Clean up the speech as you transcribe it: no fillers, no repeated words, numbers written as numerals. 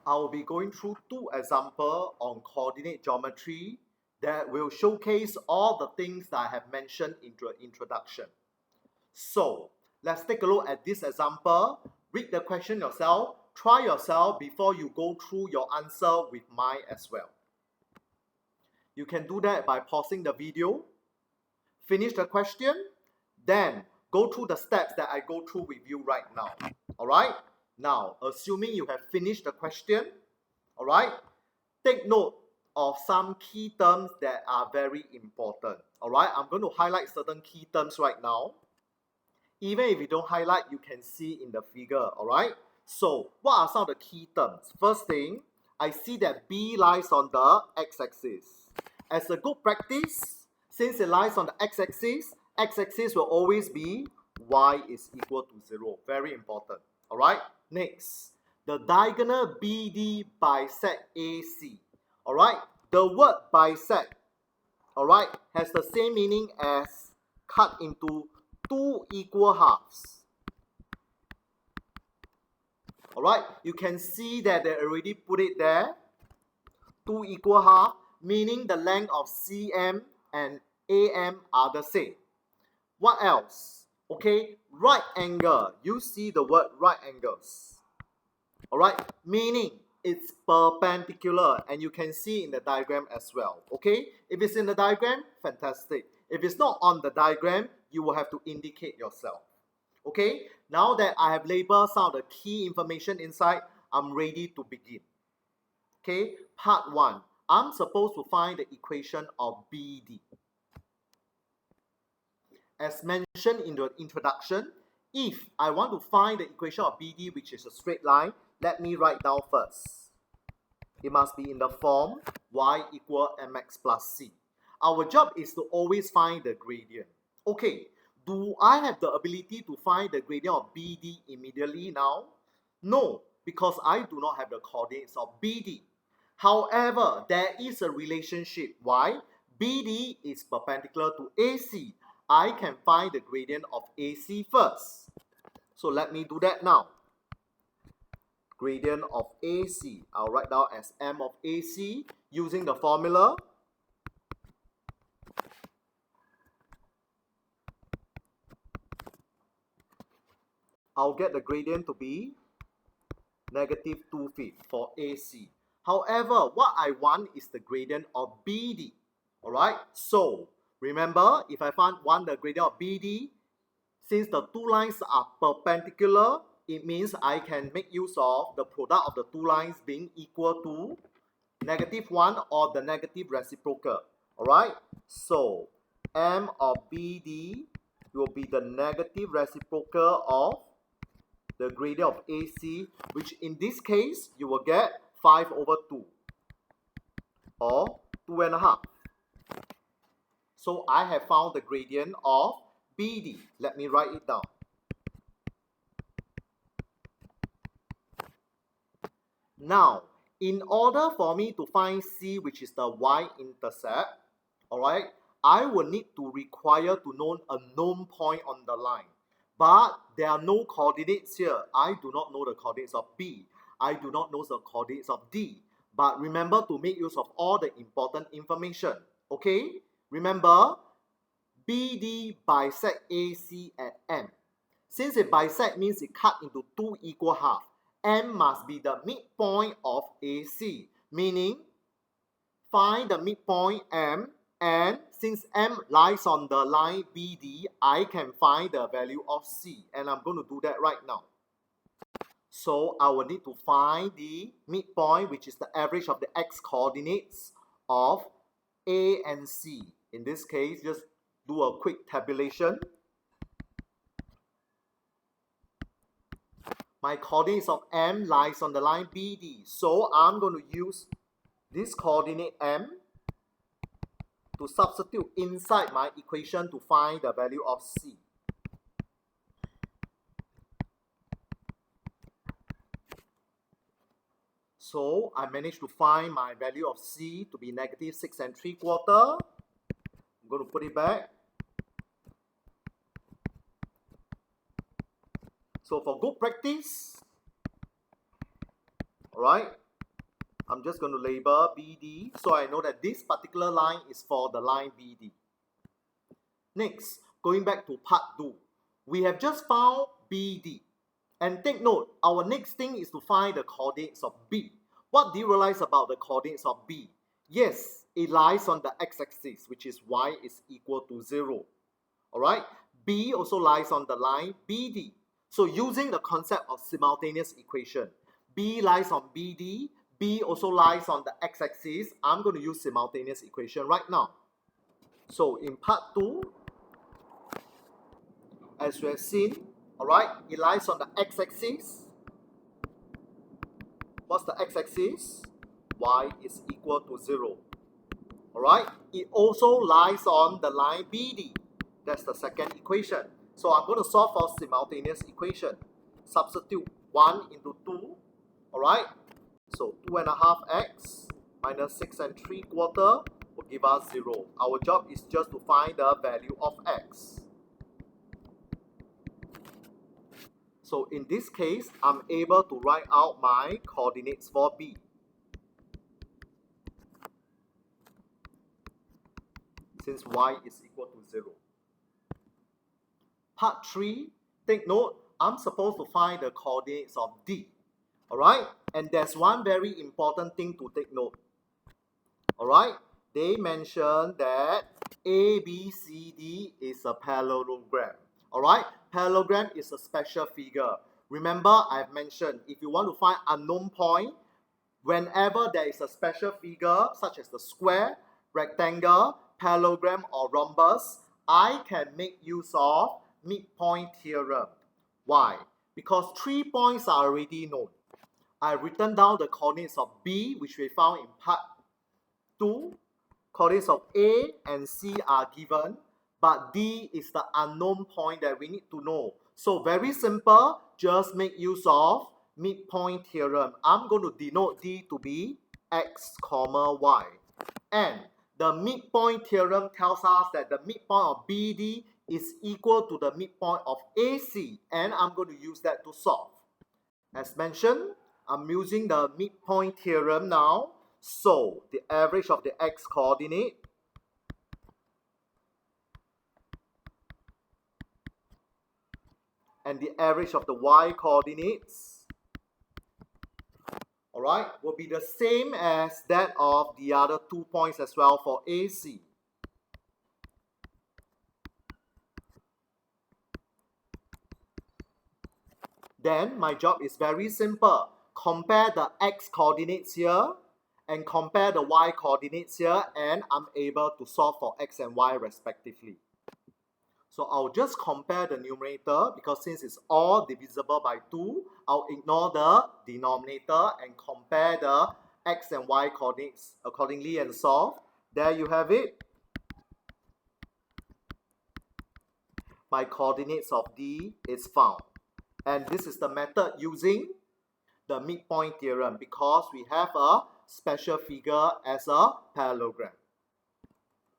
I will be going through two examples on coordinate geometry that will showcase all the things that I have mentioned in the introduction. So, let's take a look at this example. Read the question yourself. Try yourself before you go through your answer with mine as well. You can do that by pausing the video, finish the question, then go through the steps that I go through with you right now. Alright? Now, assuming you have finished the question, alright, take note of some key terms that are very important. Alright, I'm going to highlight certain key terms right now. Even if you don't highlight, you can see in the figure. Alright, so what are some of the key terms? First thing, I see that B lies on the x-axis. As a good practice, since it lies on the x-axis will always be y is equal to 0. Very important. Alright, next, the diagonal BD bisect AC. Alright, the word bisect, alright, has the same meaning as cut into two equal halves. Alright, you can see that they already put it there. Two equal halves, meaning the length of CM and AM are the same. What else? Okay, right angle. You see the word right angles. Alright, meaning it's perpendicular, and you can see in the diagram as well. Okay, if it's in the diagram, fantastic. If it's not on the diagram, you will have to indicate yourself. Okay, now that I have labeled some of the key information inside, I'm ready to begin. Okay, part 1. I'm supposed to find the equation of BD. As mentioned in the introduction, if I want to find the equation of BD, which is a straight line, let me write down first. It must be in the form y equal mx plus c. Our job is to always find the gradient. Okay, do I have the ability to find the gradient of BD immediately now? No, because I do not have the coordinates of BD. However, there is a relationship. Why? BD is perpendicular to AC. I can find the gradient of AC first. So let me do that now. Gradient of AC, I'll write down as m of AC using the formula. I'll get the gradient to be negative 2/5 for AC. However, what I want is the gradient of BD. Alright, so remember, if I want the gradient of BD, since the two lines are perpendicular, it means I can make use of the product of the two lines being equal to -1 or the negative reciprocal. Alright, so m of BD will be the negative reciprocal of the gradient of AC, which in this case, you will get 5/2 or 2.5. So I have found the gradient of BD. Let me write it down. Now, in order for me to find C, which is the y-intercept, alright, I will need to require to know a known point on the line. But there are no coordinates here. I do not know the coordinates of B. I do not know the coordinates of D. But remember to make use of all the important information. Okay? Remember, BD bisect AC at M. Since it bisect means it cut into two equal halves, M must be the midpoint of AC. Meaning, find the midpoint M, and since M lies on the line BD, I can find the value of C. And I'm going to do that right now. So I will need to find the midpoint, which is the average of the x coordinates of A and C. In this case, just do a quick tabulation. My coordinates of M lies on the line BD. So I'm going to use this coordinate M to substitute inside my equation to find the value of C. So I managed to find my value of C to be -6 3/4. I'm going to put it back. So for good practice, alright, I'm just going to label BD, so I know that this particular line is for the line BD. Next, going back to part 2, we have just found BD. And take note, our next thing is to find the coordinates of B. What do you realize about the coordinates of B? Yes, it lies on the x-axis, which is y is equal to 0. Alright, B also lies on the line BD. So using the concept of simultaneous equation, B lies on BD, B also lies on the x-axis. I'm going to use simultaneous equation right now. So in part 2, as we have seen, alright, it lies on the x-axis. What's the x-axis? Y is equal to 0. Alright, it also lies on the line BD. That's the second equation. So I'm going to solve for simultaneous equation. Substitute 1 into 2. Alright, so 2.5x minus 6 3/4 will give us 0. Our job is just to find the value of x. So in this case, I'm able to write out my coordinates for B. Since y is equal to 0. Part 3, take note, I'm supposed to find the coordinates of D. Alright, and there's one very important thing to take note. Alright, they mentioned that ABCD is a parallelogram. Alright, parallelogram is a special figure. Remember, I've mentioned if you want to find unknown point, whenever there is a special figure such as the square, rectangle, parallelogram or rhombus, I can make use of midpoint theorem. Why? Because 3 points are already known. I've written down the coordinates of B, which we found in part 2. Coordinates of A and C are given, but D is the unknown point that we need to know. So very simple, just make use of midpoint theorem. I'm going to denote D to be x, y. And the midpoint theorem tells us that the midpoint of BD is equal to the midpoint of AC, and I'm going to use that to solve. As mentioned, I'm using the midpoint theorem now. So the average of the x coordinate and the average of the y coordinates, alright, will be the same as that of the other 2 points as well for AC. Then my job is very simple. Compare the x coordinates here and compare the y coordinates here, and I'm able to solve for x and y respectively. So I'll just compare the numerator, because since it's all divisible by 2, I'll ignore the denominator and compare the x and y coordinates accordingly and solve. There you have it. My coordinates of D is found. And this is the method using the midpoint theorem, because we have a special figure as a parallelogram.